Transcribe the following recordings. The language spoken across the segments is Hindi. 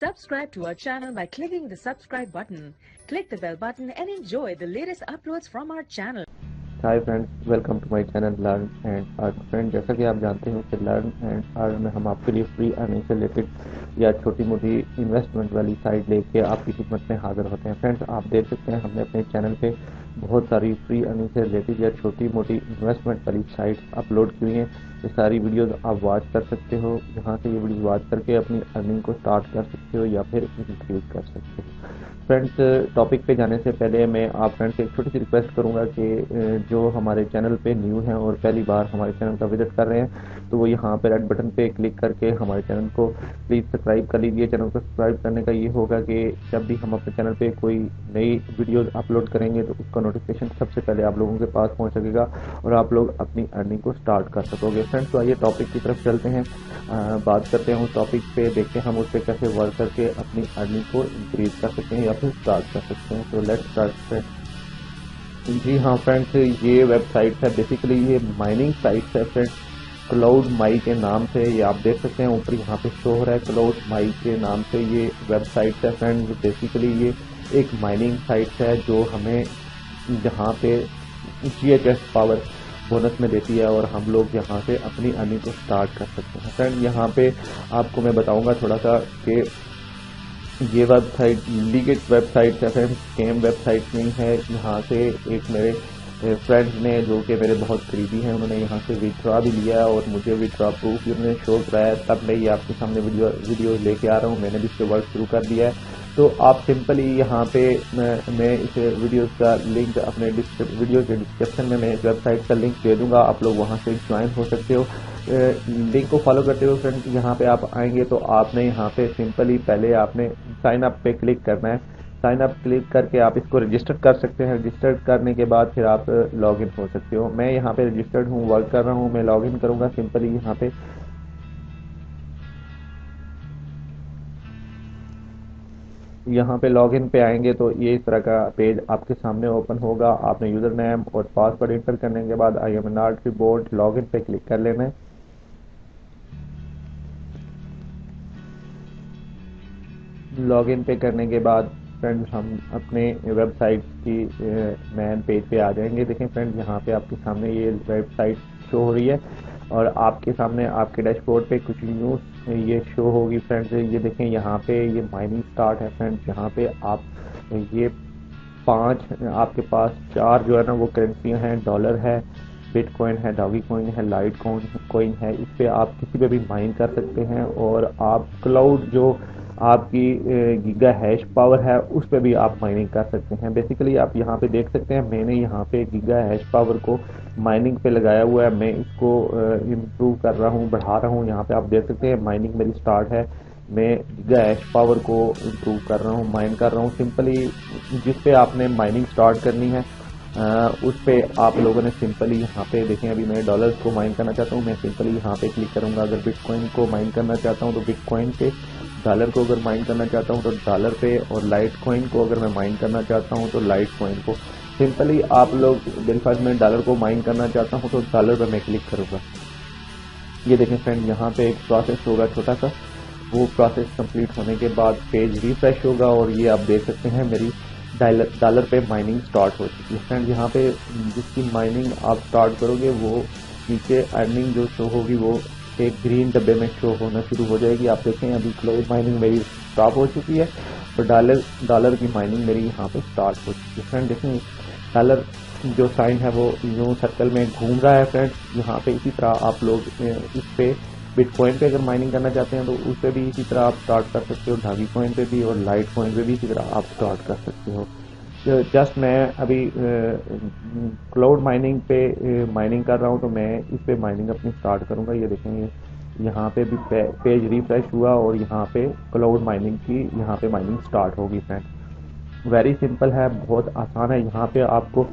Subscribe to our channel by clicking the subscribe button. Click the bell button and enjoy the latest uploads from our channel. Hi friends, welcome to my channel learn and earn. Friend, जैसा कि आप जानते हैं कि लर्न एंड अर्न में हम आपके लिए फ्री अर्निंग से रिलेटेड या छोटी मोटी इन्वेस्टमेंट वाली साइट लेके आपकी खिदमत में हाजिर होते हैं। फ्रेंड्स, आप देख सकते हैं हमने अपने चैनल पे बहुत सारी फ्री अर्निंग से रिलेटेड या छोटी मोटी इन्वेस्टमेंट वाली साइट्स अपलोड की हुई हैं। ये सारी वीडियोस आप वॉच कर सकते हो। यहाँ से ये वीडियोस वॉच करके अपनी अर्निंग को स्टार्ट कर सकते हो या फिर इंक्रीज कर सकते हो। फ्रेंड्स, टॉपिक पे जाने से पहले मैं आप फ्रेंड्स से एक छोटी सी रिक्वेस्ट करूंगा कि जो हमारे चैनल पे न्यू हैं और पहली बार हमारे चैनल का विजिट कर रहे हैं तो वो यहाँ पे रेड बटन पे क्लिक करके हमारे चैनल को प्लीज़ सब्सक्राइब कर लीजिए। चैनल को सब्सक्राइब करने का ये होगा कि जब भी हम अपने चैनल पे कोई नई वीडियो अपलोड करेंगे तो उसका नोटिफिकेशन सबसे पहले आप लोगों के पास पहुँच सकेगा और आप लोग अपनी अर्निंग को स्टार्ट कर सकोगे। फ्रेंड्स, तो आइए टॉपिक की तरफ चलते हैं, बात करते हैं उस टॉपिक पे, देखते हैं हम उस पर कैसे वर्क करके अपनी अर्निंग को इंक्रीज कर सकते हैं या फिर स्टार्ट कर सकते हैं। तो लेट्स स्टार्ट। जी हाँ फ्रेंड्स, ये वेबसाइट है, बेसिकली ये माइनिंग साइट है फ्रेंड्स। क्लाउड माई के नाम से ये आप देख सकते हैं, ऊपर यहाँ पे शो हो रहा है क्लाउड माई के नाम से ये वेबसाइट है फ्रेंड्स। बेसिकली ये एक माइनिंग साइट है जो हमें जहाँ पे GHS पावर बोनस में देती है और हम लोग यहाँ से अपनी अर्निंग को स्टार्ट कर सकते हैं। फ्रेंड, यहाँ पे आपको मैं बताऊँगा थोड़ा सा कि ये वेबसाइट लीगल वेबसाइट है फ्रेंड्स, स्कैम वेबसाइट नहीं है। यहाँ से एक मेरे फ्रेंड्स ने जो कि मेरे बहुत करीबी हैं, उन्होंने यहाँ से विड्रॉ भी लिया है और मुझे विड्रॉ प्रूफ भी उन्होंने शो कराया, तब मैं ये आपके सामने वीडियो लेके आ रहा हूँ। मैंने भी इस पर वर्क शुरू कर दिया है। तो आप सिंपली यहाँ पे मैं इस वीडियो का लिंक अपने वीडियो के डिस्क्रिप्शन में मैं इस वेबसाइट का लिंक दे दूंगा, आप लोग वहाँ से ज्वाइन हो सकते हो। लिंक को फॉलो करते हुए फ्रेंड्स यहाँ पे आप आएंगे तो आपने यहाँ पे सिंपली पहले आपने साइन अप पे क्लिक करना है। साइन अप क्लिक करके आप इसको रजिस्टर कर सकते हैं। रजिस्टर करने के बाद फिर आप लॉगिन हो सकते हो। मैं यहाँ पे रजिस्टर्ड हूँ, वर्क कर रहा हूँ, मैं लॉगिन करूँगा सिंपली यहाँ पे लॉगिन पे आएंगे तो ये इस तरह का पेज आपके सामने ओपन होगा। आपने यूजर नेम और पासवर्ड इंटर करने के बाद I am not report login पे क्लिक कर लेना है। लॉगिन पे करने के बाद फ्रेंड्स हम अपने वेबसाइट की मेन पेज पे आ जाएंगे। देखें फ्रेंड्स, यहाँ पे आपके सामने ये वेबसाइट शो हो रही है और आपके सामने आपके डैशबोर्ड पे कुछ न्यूज़ ये शो होगी फ्रेंड्स। ये देखें यहाँ पे ये माइनिंग स्टार्ट है फ्रेंड्स। यहाँ पे आप ये 5 आपके पास 4 जो है ना वो करेंसियाँ हैं, डॉलर है, बिटकॉइन है, डॉगी कॉइन है, लाइट कॉइन है। इस पे आप किसी पे भी माइन कर सकते हैं और आप क्लाउड जो आपकी गीगा हैश पावर है उस पे भी आप माइनिंग कर सकते हैं। बेसिकली आप यहाँ पे देख सकते हैं मैंने यहाँ पे गीगा हैश पावर को माइनिंग पे लगाया हुआ है। मैं इसको इम्प्रूव कर रहा हूँ, बढ़ा रहा हूँ। यहाँ पे आप देख सकते हैं माइनिंग मेरी स्टार्ट है। मैं गीगा हैश पावर को इम्प्रूव कर रहा हूँ, माइन कर रहा हूँ। सिंपली जिस पे आपने माइनिंग स्टार्ट करनी है उस पे आप लोगों ने सिंपली यहाँ पे देखें, अभी मैं डॉलर्स को माइन करना चाहता हूँ, मैं सिंपली यहाँ पे क्लिक करूँगा। अगर बिटकॉइन को माइन करना चाहता हूँ तो बिटकॉइन पे, डॉलर को अगर माइन करना चाहता हूँ तो डॉलर पे, और लाइट कॉइन को अगर मैं माइन करना चाहता हूँ तो लाइट कॉइन को। सिंपली आप लोग बिलफर्ज में डॉलर को माइन करना चाहता हूँ तो डॉलर पे मैं क्लिक करूँगा। ये देखें फ्रेंड, यहाँ पे एक प्रोसेस होगा छोटा सा, वो प्रोसेस कंप्लीट होने के बाद पेज रिफ्रेश होगा और ये आप देख सकते हैं मेरी डॉलर पे माइनिंग स्टार्ट हो चुकी है। फ्रेंड, यहाँ पे जिसकी माइनिंग आप स्टार्ट करोगे वो नीचे अर्निंग जो शो होगी वो एक ग्रीन डब्बे में शो होना शुरू हो जाएगी। आप देखें अभी क्लोज माइनिंग मेरी स्टॉप हो चुकी है और डॉलर की माइनिंग मेरी यहाँ पे स्टार्ट हो चुकी है। फ्रेंड देखें, डॉलर जो साइन है वो यूँ सर्कल में घूम रहा है फ्रेंड। यहाँ पे इसी तरह आप लोग इस पे बिटकॉइन पे अगर माइनिंग करना चाहते हैं तो उस पर भी इसी तरह आप स्टार्ट कर सकते हो, डॉगी कॉइन पे भी और लाइट कॉइन पे भी इसी तरह आप स्टार्ट कर सकते हो। जस्ट मैं अभी क्लाउड माइनिंग पे माइनिंग कर रहा हूँ तो मैं इस पे माइनिंग अपनी स्टार्ट करूँगा। ये देखेंगे यहाँ पे भी पेज रिफ्रेश हुआ और यहाँ पे क्लाउड माइनिंग की यहाँ पे माइनिंग स्टार्ट होगी फ्रेंड। वेरी सिंपल है, बहुत आसान है। यहाँ पे आपको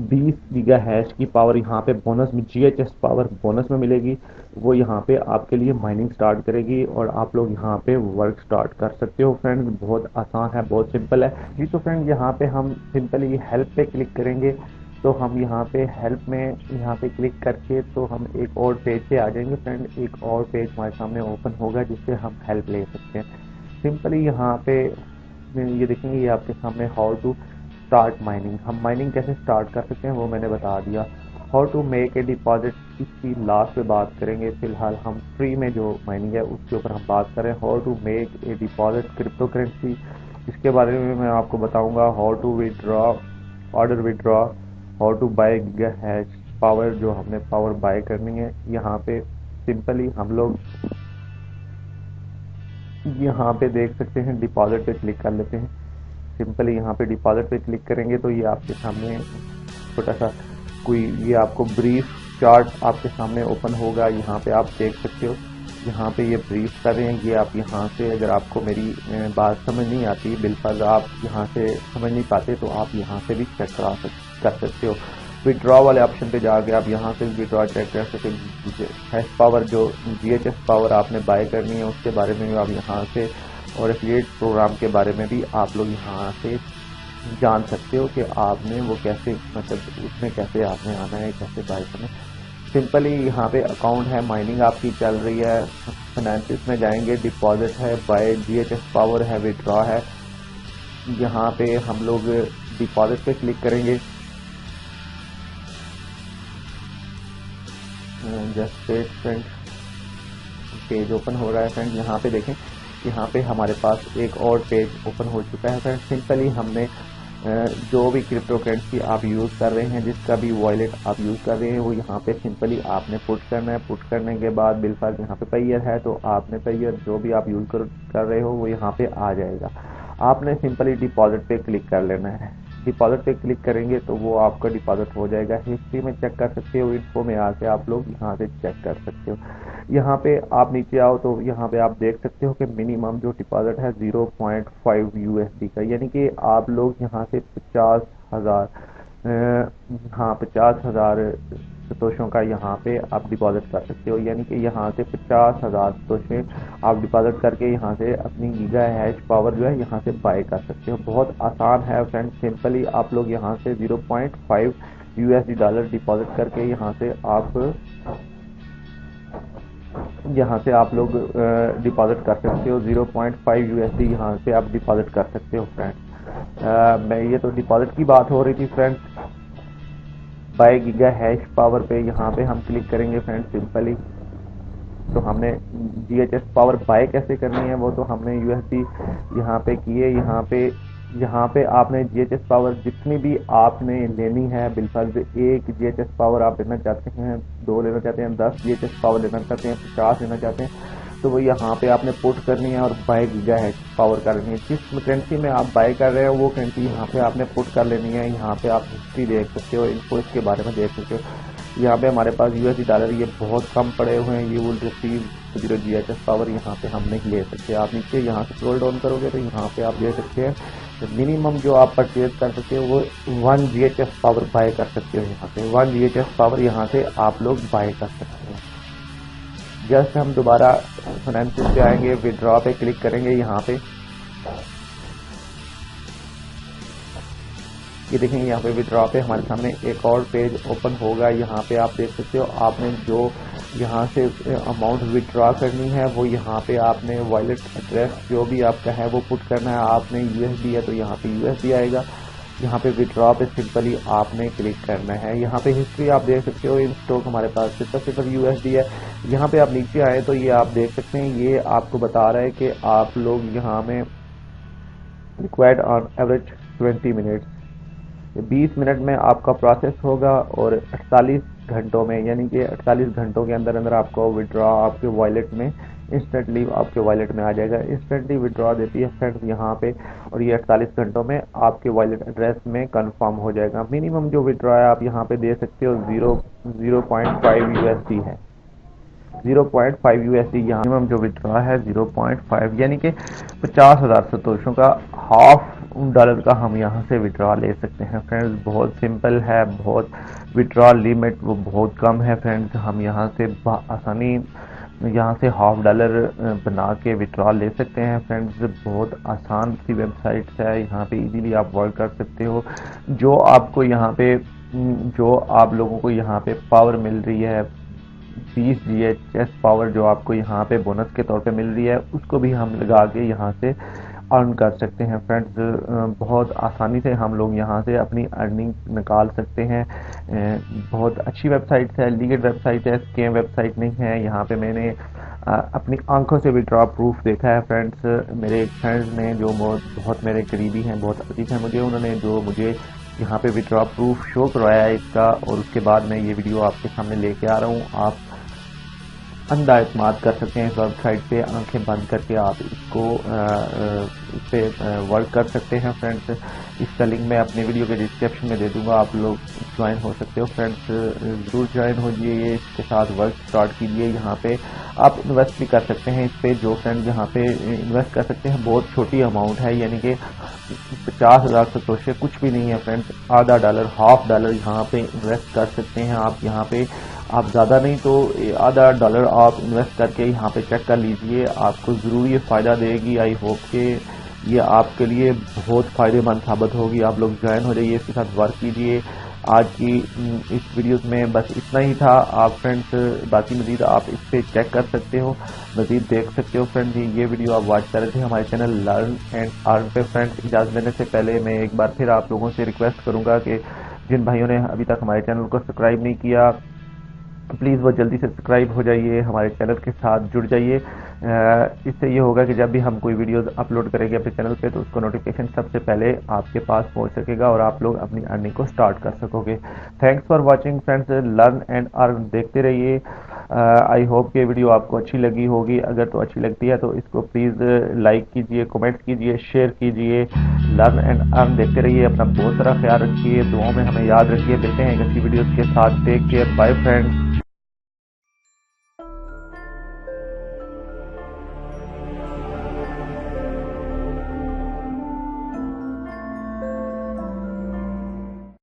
20 गीगा हैश की पावर यहाँ पे बोनस में, GHS पावर बोनस में मिलेगी। वो यहाँ पे आपके लिए माइनिंग स्टार्ट करेगी और आप लोग यहाँ पे वर्क स्टार्ट कर सकते हो फ्रेंड्स। बहुत आसान है, बहुत सिंपल है जी। तो फ्रेंड यहाँ पे हम सिंपली हेल्प पे क्लिक करेंगे तो हम यहाँ पे हेल्प में यहाँ पे क्लिक करके तो हम एक और पेज पे आ जाएंगे फ्रेंड। एक और पेज हमारे सामने ओपन होगा जिससे हम हेल्प ले सकते हैं। सिंपली यहाँ पे ये देखेंगे, ये आपके सामने हाउ टू स्टार्ट माइनिंग। हम माइनिंग कैसे स्टार्ट कर सकते हैं वो मैंने बता दिया। How to make a deposit इसकी लास्ट में बात करेंगे। फिलहाल हम फ्री में जो माइनिंग है उसके ऊपर हम बात करें। How to make a deposit cryptocurrency, इसके बारे में मैं आपको बताऊंगा। How to withdraw, order withdraw, how to buy giga hash power, जो हमने पावर बाय करनी है। यहाँ पे सिंपली हम लोग यहाँ पे देख सकते हैं, डिपॉजिट पे क्लिक कर लेते हैं। सिंपली यहाँ पे डिपॉजिट पे क्लिक करेंगे तो ये आपके सामने छोटा सा कोई ये आपको ब्रीफ चार्ट आपके सामने ओपन होगा। यहाँ पे आप देख सकते हो, यहाँ पे ये ब्रीफ कर रहे हैं। ये आप यहाँ से, अगर आपको मेरी बात समझ नहीं आती बिल्कुल, आप यहाँ से समझ नहीं पाते तो आप यहाँ से भी चेक कर सकते हो। विड्रॉ वाले ऑप्शन पे जाके आप यहाँ से विड्रॉ चेक कर सकते हो। हैश पावर, जो GHS पावर आपने बाय करनी है उसके बारे में भी आप यहाँ से, और एफिलिएट प्रोग्राम के बारे में भी आप लोग यहाँ से जान सकते हो कि आपने वो कैसे, मतलब उसमें कैसे आपने आना है, कैसे बाय करना है। सिंपली यहाँ पे अकाउंट है, माइनिंग आपकी चल रही है, फाइनेंसिस में जाएंगे, डिपॉजिट है, बाय GHS पावर है, विड्रॉ है। यहाँ पे हम लोग डिपॉजिट पे क्लिक करेंगे। जस्ट फ्रेंड पेज ओपन हो रहा है फ्रेंड। यहाँ पे देखें, यहाँ पे हमारे पास एक और पेज ओपन हो चुका है फ्रेंड। सिंपली हमने जो भी क्रिप्टो करेंसी आप यूज़ कर रहे हैं, जिसका भी वॉलेट आप यूज़ कर रहे हैं, वो यहाँ पे सिंपली आपने पुट करना है। पुट करने के बाद बिलफाल यहाँ पे पेयर है, तो आपने पेयर जो भी आप यूज़ कर रहे हो वो यहाँ पे आ जाएगा। आपने सिंपली डिपॉजिट पे क्लिक कर लेना है। डिपॉजिट पे क्लिक करेंगे तो वो आपका डिपॉजिट हो जाएगा। हिस्ट्री में चेक कर सकते हो, इन्फो में आके आप लोग यहाँ से चेक कर सकते हो। यहाँ पे आप नीचे आओ तो यहाँ पे आप देख सकते हो कि मिनिमम जो डिपॉजिट है 0.5 USD का, यानी कि आप लोग यहाँ से 50,000 सतोशों का यहाँ पे आप डिपॉजिट कर सकते हो। यानी कि यहाँ से 50,000 सतोशे आप डिपॉजिट करके यहाँ से अपनी गीगा हैश पावर जो है यहाँ से बाय कर सकते हो। बहुत आसान है फ्रेंड। सिंपली आप लोग यहाँ से 0.5 USD डिपॉजिट करके यहाँ से आप लोग डिपॉजिट कर सकते हो। 0.5 USD यहाँ से आप डिपॉजिट कर सकते हो फ्रेंड। मैं ये तो डिपॉजिट की बात हो रही थी friend. Buy giga hash power पे यहाँ पे हम क्लिक करेंगे फ्रेंड। सिंपली तो हमने GHS पावर बाय कैसे करनी है वो तो हमने USD यहाँ पे किए। यहाँ पे आपने GHS पावर जितनी भी आपने लेनी है, बिलफर्ज 1 GHS पावर आप लेना चाहते हैं, 2 लेना चाहते हैं, 10 GHS पावर लेना चाहते हैं, 50 लेना चाहते हैं, तो वो यहाँ पे आपने पुट करनी है और बाय गीगा हैश पावर करनी है। जिस करेंसी में आप बाय कर रहे हो वो करेंसी यहाँ पे आपने पुट कर लेनी है। यहाँ पे आप हिस्ट्री देख सकते हो, इनको इसके बारे में देख सकते हो। यहाँ पे हमारे पास USD ये बहुत कम पड़े हुए हैं। ये विल रिसीव 0 GHS पावर यहाँ पे हम नहीं ले सकते। आप नीचे यहाँ से स्क्रॉल डाउन करोगे तो यहाँ पे आप देख सकते हैं तो मिनिमम जो आप परचेज कर सकते हो वो 1 GHS पावर बाय कर सकते हो। यहाँ पे 1 GHS पावर यहाँ से आप लोग बाय कर सकते हैं। जस्ट हम दोबारा फाइनेंसिस पे आएंगे, विड्रॉ पे क्लिक करेंगे। यहाँ पे ये देखेंगे, यहाँ पे विड्रॉ पे हमारे सामने एक और पेज ओपन होगा। यहाँ पे आप देख सकते हो आपने जो यहाँ से अमाउंट विड्रॉ करनी है वो यहाँ पे आपने वॉलेट एड्रेस जो भी आपका है वो पुट करना है। आपने USD है तो यहाँ पे USD आएगा। यहाँ पे विड्रॉ पे सिंपली आपने क्लिक करना है। यहाँ पे हिस्ट्री आप देख सकते हो, इन स्टॉक हमारे पास सिर्फ USD है। यहाँ पे आप नीचे आए तो ये आप देख सकते हैं, ये आपको बता रहा है कि आप लोग यहाँ में required on average 20 minutes, 20 minute में आपका प्रोसेस होगा और 48 घंटों में, यानी कि 48 घंटों के अंदर अंदर आपको विड्रॉ आपके वॉलेट में इंस्टेंटली आपके वॉलेट में आ जाएगा। इंस्टेंटली विड्रॉ देती है फ्रेंड्स यहाँ पे, और ये 48 घंटों में आपके वॉलेट एड्रेस में कंफर्म हो जाएगा। मिनिमम जो विड्रॉ है आप यहाँ पे दे सकते हो 0.5 USD है। 0.5 USD यहाँ मिनिमम जो विड्रॉ है 0.5, यानी कि 50,000 सतोशों का $50 का हम यहाँ से विड्रॉ ले सकते हैं फ्रेंड्स। बहुत सिंपल है, बहुत विड्रॉ लिमिट वो बहुत कम है फ्रेंड्स। हम यहाँ से आसानी यहाँ से $50 बना के विड्रॉ ले सकते हैं फ्रेंड्स। बहुत आसान सी वेबसाइट है, यहाँ पे इजीली आप वर्क कर सकते हो। जो आप लोगों को यहाँ पे पावर मिल रही है, 30 GHz पावर जो आपको यहाँ पे बोनस के तौर पे मिल रही है, उसको भी हम लगा के यहाँ से अर्न कर सकते हैं फ्रेंड्स। बहुत आसानी से हम लोग यहाँ से अपनी अर्निंग निकाल सकते हैं। बहुत अच्छी वेबसाइट है, लीगल वेबसाइट है, स्कैम वेबसाइट नहीं है। यहाँ पे मैंने अपनी आंखों से विड्रॉ प्रूफ देखा है फ्रेंड्स। मेरे फ्रेंड्स ने जो बहुत मेरे करीबी हैं, बहुत अजीज हैं मुझे, उन्होंने जो मुझे यहाँ पे विड्रॉ प्रूफ शो करवाया है इसका, और उसके बाद मैं ये वीडियो आपके सामने लेके आ रहा हूँ। आप अंधा एतमाद कर सकते हैं इस वेबसाइट पे, आंखें बंद करके आप इसको इस पे वर्क कर सकते हैं फ्रेंड्स। इसका लिंक मैं अपने वीडियो के डिस्क्रिप्शन में दे दूंगा, आप लोग ज्वाइन हो सकते हो फ्रेंड्स। ज़रूर ज्वाइन हो जाइए, इसके साथ वर्क स्टार्ट कीजिए। यहाँ पे आप इन्वेस्ट भी कर सकते हैं इस पे। जो फ्रेंड्स यहाँ पे इन्वेस्ट कर सकते हैं बहुत छोटी अमाउंट है, यानी कि 50,000 से तो कुछ भी नहीं है फ्रेंड्स। आधा डॉलर, हाफ डॉलर यहाँ पे इन्वेस्ट कर सकते हैं आप। यहाँ पे आप ज़्यादा नहीं तो आधा डॉलर आप इन्वेस्ट करके यहाँ पे चेक कर लीजिए, आपको ज़रूर ये फ़ायदा देगी। आई होप के ये आपके लिए बहुत फ़ायदेमंद साबित होगी। आप लोग ज्वाइन हो जाइए, इसके साथ वर्क कीजिए। आज की इस वीडियो में बस इतना ही था। आप फ्रेंड्स बाकी मज़ीद आप इस पर चेक कर सकते हो, मज़ीद देख सकते हो फ्रेंड्स। ये वीडियो आप वॉच कर रहे थे हमारे चैनल लर्न एंड अर्न पे फ्रेंड्स। इजाज़त देने से पहले मैं एक बार फिर आप लोगों से रिक्वेस्ट करूँगा कि जिन भाइयों ने अभी तक हमारे चैनल को सब्सक्राइब नहीं किया, प्लीज़ वो जल्दी से सब्सक्राइब हो जाइए, हमारे चैनल के साथ जुड़ जाइए। इससे ये होगा कि जब भी हम कोई वीडियोस अपलोड करेंगे अपने चैनल पे तो उसको नोटिफिकेशन सबसे पहले आपके पास पहुंच सकेगा और आप लोग अपनी अर्निंग को स्टार्ट कर सकोगे। Thanks for watching friends, learn and earn देखते रहिए। आई होप कि वीडियो आपको अच्छी लगी होगी। अगर तो अच्छी लगती है तो इसको प्लीज़ लाइक कीजिए, कमेंट कीजिए, शेयर कीजिए। लर्न एंड अर्न देखते रहिए, अपना बहुत सारा ख्याल रखिए, दुआओं में हमें याद रखिए। मिलते हैं एक अच्छी वीडियोज़ के साथ। Take care, bye friends.